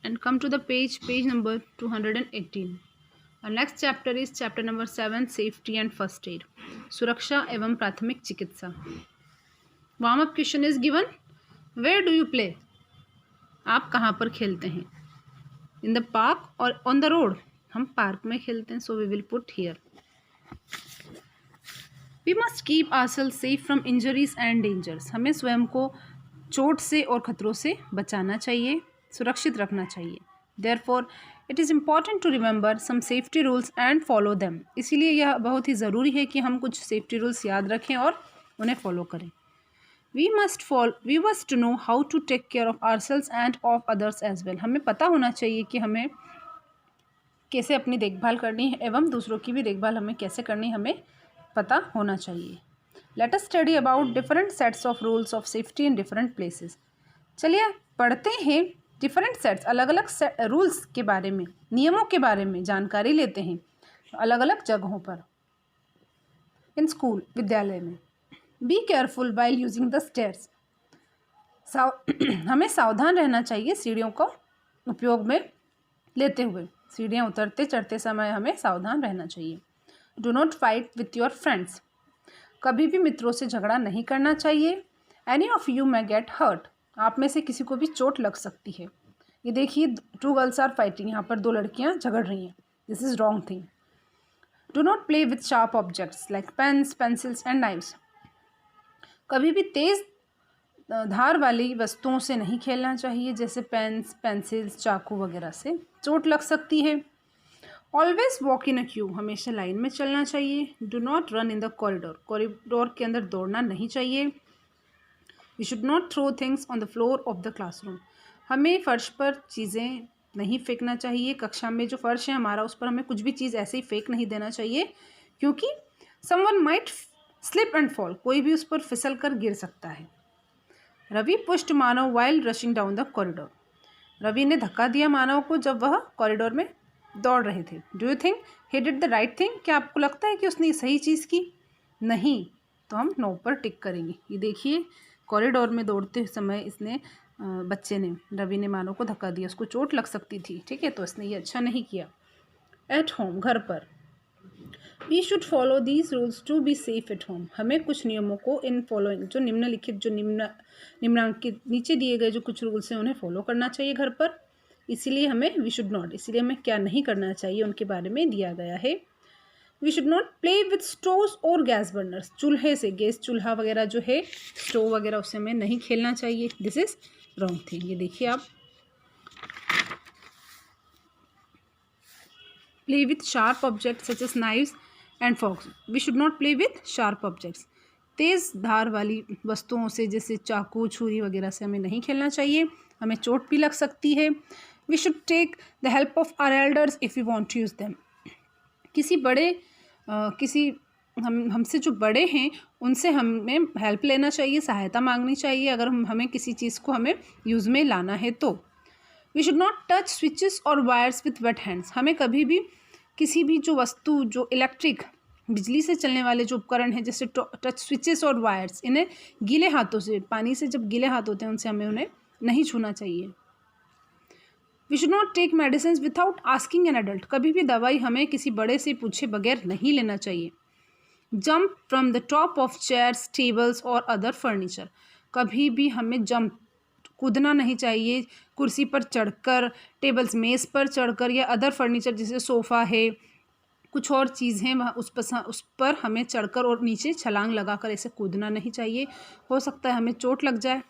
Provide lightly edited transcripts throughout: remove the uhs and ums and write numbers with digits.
and come to the page number 218. Our next chapter is chapter number 7, safety and first aid. सुरक्षा एवं प्राथमिक चिकित्सा. Warm up question is given. Where do you play? आप कहाँ पर खेलते हैं? इन द पार्क और ऑन द रोड? हम पार्क में खेलते हैं, so we will put here. We must keep ourselves safe from injuries and dangers. हमें स्वयं को चोट से और खतरों से बचाना चाहिए, सुरक्षित रखना चाहिए. Therefore it is important to remember some safety rules and follow them. इसीलिए यह बहुत ही ज़रूरी है कि हम कुछ सेफ्टी रूल्स याद रखें और उन्हें फॉलो करें. We must to know how to take care of ourselves and of others as well. हमें पता होना चाहिए कि हमें कैसे अपनी देखभाल करनी है एवं दूसरों की भी देखभाल हमें कैसे करनी है, हमें पता होना चाहिए. Let us study about different sets of rules of safety in different places. चलिए पढ़ते हैं डिफरेंट सेट्स, अलग अलग रूल्स के बारे में, नियमों के बारे में जानकारी लेते हैं अलग अलग जगहों पर. इन स्कूल, विद्यालय में. Be careful while using the stairs. हमें सावधान रहना चाहिए सीढ़ियों का उपयोग में लेते हुए. सीढ़ियाँ उतरते चढ़ते समय हमें सावधान रहना चाहिए. Do not fight with your friends. कभी भी मित्रों से झगड़ा नहीं करना चाहिए. Any of you may get hurt. आप में से किसी को भी चोट लग सकती है. ये देखिए, 2 गर्ल्स आर फाइटिंग. यहाँ पर 2 लड़कियाँ झगड़ रही हैं. This is wrong thing. Do not play with sharp objects like pens, pencils and knives. कभी भी तेज़ धार वाली वस्तुओं से नहीं खेलना चाहिए, जैसे पेन्स, पेंसिल्स, चाकू वगैरह से चोट लग सकती है. Always walk in a queue. हमेशा लाइन में चलना चाहिए. Do not run in the corridor. Corridor के अंदर दौड़ना नहीं चाहिए. We should not throw things on the floor of the classroom. हमें फर्श पर चीज़ें नहीं फेंकना चाहिए. कक्षा में जो फर्श है हमारा, उस पर हमें कुछ भी चीज़ ऐसे ही फेंक नहीं देना चाहिए, क्योंकि someone might slip and fall. कोई भी उस पर फिसल कर गिर सकता है. Ravi pushed Manav while rushing down the corridor. Ravi ने धक्का दिया मानव को जब वह कॉरिडोर में दौड़ रहे थे. Do you think he did the right thing? क्या आपको लगता है कि उसने सही चीज़ की? नहीं. तो हम नो पर टिक करेंगे. ये देखिए, कॉरिडोर में दौड़ते समय इसने बच्चे ने, रवि ने मानव को धक्का दिया. उसको चोट लग सकती थी, ठीक है, तो इसने ये अच्छा नहीं किया. एट होम, घर पर. We should follow these rules to be safe at home. हमें कुछ नियमों को इन फॉलोइंग, जो निम्नलिखित, जो निम्नांकित नीचे दिए गए जो कुछ रूल्स हैं उन्हें फॉलो करना चाहिए घर पर. इसीलिए हमें वी शुड नॉट, इसीलिए हमें क्या नहीं करना चाहिए उनके बारे में दिया गया है. We should not play with stoves और गैस बर्नर्स. चूल्हे से, गैस चूल्हा वगैरह जो है, स्टोव वगैरह, उससे हमें नहीं खेलना चाहिए. This is wrong thing. ये देखिए आप. Play with sharp objects such as knives and forks. We should not play with sharp objects. तेज़ धार वाली वस्तुओं से, जैसे चाकू, छुरी वगैरह से हमें नहीं खेलना चाहिए. हमें चोट भी लग सकती है. We should take the help of our elders if you want to use them. किसी बड़े हमसे जो बड़े हैं उनसे हमें हेल्प लेना चाहिए, सहायता मांगनी चाहिए अगर हमें किसी चीज़ को हमें यूज़ में लाना है तो. We should not touch switches और वायर्स विथ वेट हैंड्स. हमें कभी भी किसी भी जो वस्तु, जो इलेक्ट्रिक, बिजली से चलने वाले जो उपकरण हैं, जैसे टच स्विचेस और वायर्स, इन्हें गीले हाथों से, पानी से जब गीले हाथ होते हैं उनसे हमें उन्हें नहीं छूना चाहिए. We should not take medicine without asking an adult. कभी भी दवाई हमें किसी बड़े से पूछे बगैर नहीं लेना चाहिए. Jump from the top of chairs, tables और अदर फर्नीचर. कभी भी हमें कूदना नहीं चाहिए. कुर्सी पर चढ़कर, टेबल्स, मेज़ पर चढ़कर, या अदर फर्नीचर जैसे सोफ़ा है, कुछ और चीज़ हैं, वह उस पर हमें चढ़कर और नीचे छलांग लगाकर ऐसे कूदना नहीं चाहिए. हो सकता है हमें चोट लग जाए.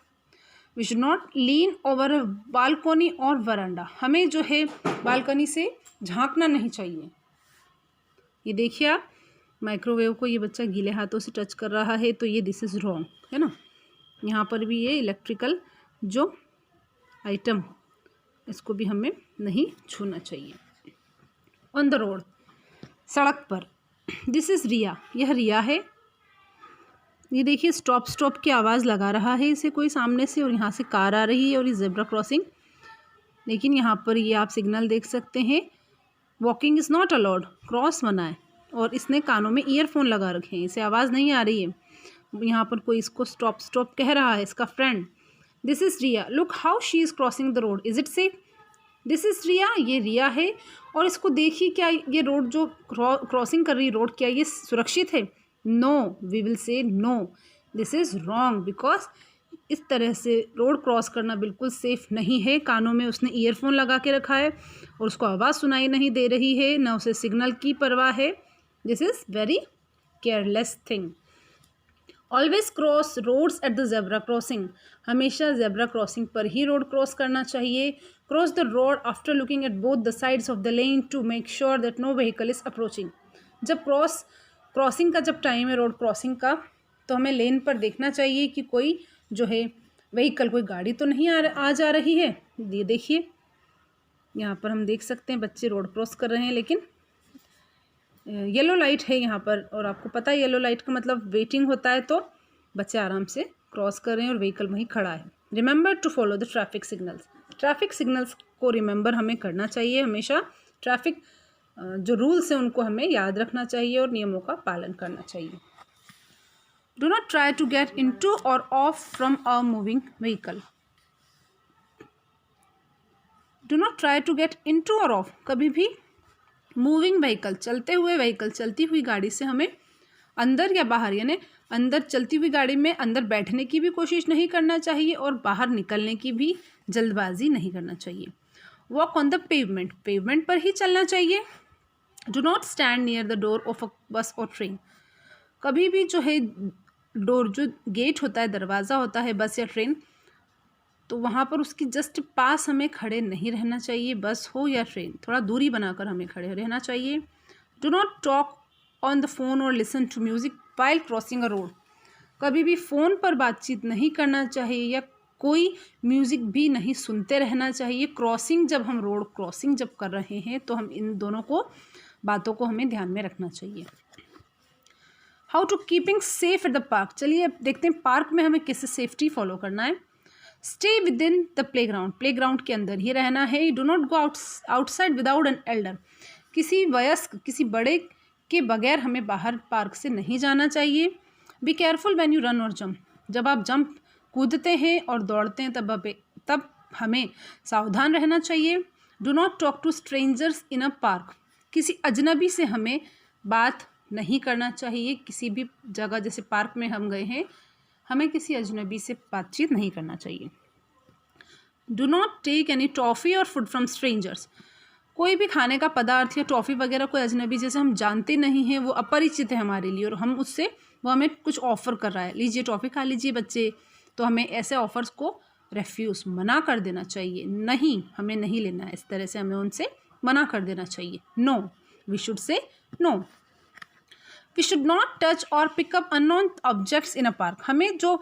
We should not lean over balcony और वरांडा. हमें जो है बालकनी से झांकना नहीं चाहिए. ये देखिए आप, माइक्रोवेव को ये बच्चा गीले हाथों से टच कर रहा है, तो ये दिस इज़ रॉन्ग, है ना. यहाँ पर भी ये इलेक्ट्रिकल जो आइटम, इसको भी हमें नहीं छूना चाहिए. ऑन द रोड, सड़क पर. दिस इज़ रिया. यह रिया है. ये देखिए, स्टॉप स्टॉप की आवाज़ लगा रहा है इसे कोई सामने से, और यहाँ से कार आ रही है और ये जेब्रा क्रॉसिंग. लेकिन यहाँ पर ये आप सिग्नल देख सकते हैं, walking is not allowed, cross मना है. और इसने कानों में ईयरफोन लगा रखे हैं, इसे आवाज़ नहीं आ रही है. यहाँ पर कोई इसको स्टॉप स्टॉप कह रहा है, इसका friend. This is Riya. Look how she is crossing the road. Is it safe? This is Riya, ये रिया है। और इसको देखिए, क्या ये रोड जो क्रॉसिंग कर रही रोड, क्या ये सुरक्षित है? No, we will say no, this is wrong, because इस तरह से रोड क्रॉस करना बिल्कुल सेफ़ नहीं है। कानों में उसने ईयरफोन लगा के रखा है और उसको आवाज़ सुनाई नहीं दे रही है, ना उसे सिग्नल की परवाह है। This is very careless thing. Always cross roads at the zebra crossing, हमेशा जेब्रा क्रॉसिंग पर ही रोड क्रॉस करना चाहिए। Cross the road after looking at both the sides of the lane to make sure that no vehicle is approaching. जब crossing का जब time है road crossing का, तो हमें लेन पर देखना चाहिए कि कोई जो है व्हीकल, कोई गाड़ी तो नहीं आ जा रही है। ये देखिए, यहाँ पर हम देख सकते हैं बच्चे रोड क्रॉस कर रहे हैं, लेकिन येलो लाइट है यहाँ पर, और आपको पता है येलो लाइट का मतलब वेटिंग होता है, तो बच्चे आराम से क्रॉस कर रहे हैं और व्हीकल वहीं खड़ा है। Remember to follow the traffic signals, traffic signals को रिमेंबर हमें करना चाहिए। हमेशा ट्रैफिक जो रूल्स हैं उनको हमें याद रखना चाहिए और नियमों का पालन करना चाहिए। Do not try to get into और off from a moving vehicle. Do not try to get into और ऑफ, कभी भी मूविंग व्हीकल, चलते हुए व्हीकल, चलती हुई गाड़ी से हमें अंदर या बाहर, यानी अंदर चलती हुई गाड़ी में अंदर बैठने की भी कोशिश नहीं करना चाहिए और बाहर निकलने की भी जल्दबाजी नहीं करना चाहिए। Walk on the pavement, pavement पर ही चलना चाहिए। Do not stand near the door of a बस और ट्रेन, कभी भी जो है डोर, जो गेट होता है, दरवाज़ा होता है बस या ट्रेन, तो वहाँ पर उसकी जस्ट पास हमें खड़े नहीं रहना चाहिए। बस हो या ट्रेन, थोड़ा दूरी बनाकर हमें खड़े रहना चाहिए। Do not talk on the phone और listen to music while crossing a road, कभी भी फ़ोन पर बातचीत नहीं करना चाहिए या कोई म्यूज़िक भी नहीं सुनते रहना चाहिए। क्रॉसिंग, जब हम रोड क्रॉसिंग जब कर रहे हैं तो हम इन दोनों बातों को हमें ध्यान में रखना चाहिए। How to keeping safe at the park, चलिए अब देखते हैं पार्क में हमें कैसे सेफ्टी फॉलो करना है। Stay with in the play ground, play ground के अंदर ही रहना है। Do not go outside without an elder, किसी वयस्क, किसी बड़े के बगैर हमें बाहर पार्क से नहीं जाना चाहिए। Be careful when you run और जंप, जब आप जंप कूदते हैं और दौड़ते हैं तब हमें सावधान रहना चाहिए। Do not talk to strangers in a park, किसी अजनबी से हमें बात नहीं करना चाहिए। किसी भी जगह, जैसे पार्क में हम गए हैं, हमें किसी अजनबी से बातचीत नहीं करना चाहिए। Do not take any toffee और फूड फ्रॉम स्ट्रेंजर्स, कोई भी खाने का पदार्थ या टॉफ़ी वगैरह कोई अजनबी जैसे हम जानते नहीं हैं, वो अपरिचित है हमारे लिए और हम उससे, वो हमें कुछ ऑफ़र कर रहा है, लीजिए टॉफ़ी खा लीजिए बच्चे, तो हमें ऐसे ऑफ़र्स को रेफ्यूज़, मना कर देना चाहिए। नहीं, हमें नहीं लेना है, इस तरह से हमें उनसे मना कर देना चाहिए। No, we should say no. We should not touch और pick up unknown objects in a park, हमें जो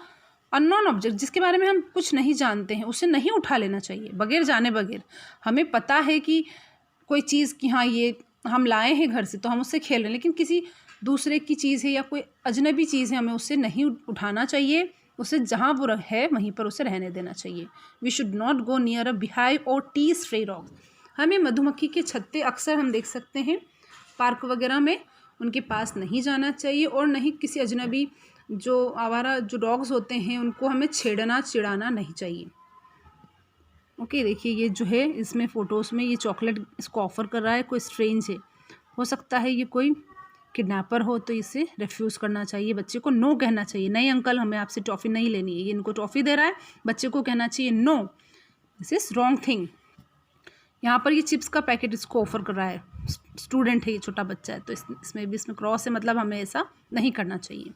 अननोन ऑब्जेक्ट, जिसके बारे में हम कुछ नहीं जानते हैं, उसे नहीं उठा लेना चाहिए बगैर जाने बगैर। हमें पता है कि कोई चीज़ कि हाँ ये हम लाए हैं घर से तो हम उससे खेल रहे हैं, लेकिन किसी दूसरे की चीज़ है या कोई अजनबी चीज़ है, हमें उससे नहीं उठाना चाहिए। उसे जहाँ वो है वहीं पर उसे रहने देना चाहिए। We should not go near a beehive और टी स्ट्रे डॉग्स, हमें मधुमक्खी के छत्ते अक्सर हम देख सकते हैं पार्क वगैरह में, उनके पास नहीं जाना चाहिए और नहीं किसी अजनबी जो आवारा जो डॉग्स होते हैं उनको हमें छेड़ना चिढ़ाना नहीं चाहिए। ओके, देखिए ये जो है इसमें फ़ोटोज़ में ये चॉकलेट इसको ऑफ़र कर रहा है, कोई स्ट्रेंज है, हो सकता है ये कोई किडनैपर हो, तो इसे रिफ्यूज़ करना चाहिए, बच्चे को नो कहना चाहिए। नहीं अंकल, हमें आपसे टॉफ़ी नहीं लेनी है, ये इनको टॉफ़ी दे रहा है, बच्चे को कहना चाहिए no, this is wrong thing. यहाँ पर ये चिप्स का पैकेट इसको ऑफ़र कर रहा है, स्टूडेंट है, ये छोटा बच्चा है, तो इसमें भी इसमें क्रॉस है, मतलब हमें ऐसा नहीं करना चाहिए।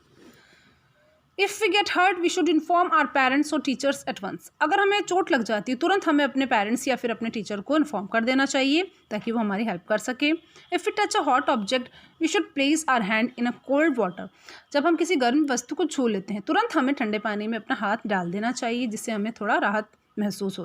If we get hurt we should inform our parents और टीचर्स एट वंस, अगर हमें चोट लग जाती है तुरंत हमें अपने पेरेंट्स या फिर अपने टीचर को इन्फॉर्म कर देना चाहिए ताकि वो हमारी हेल्प कर सके। If we touch a hot object we should place our hand in a cold water, जब हम किसी गर्म वस्तु को छू लेते हैं तुरंत हमें ठंडे पानी में अपना हाथ डाल देना चाहिए, जिससे हमें थोड़ा राहत महसूस हो।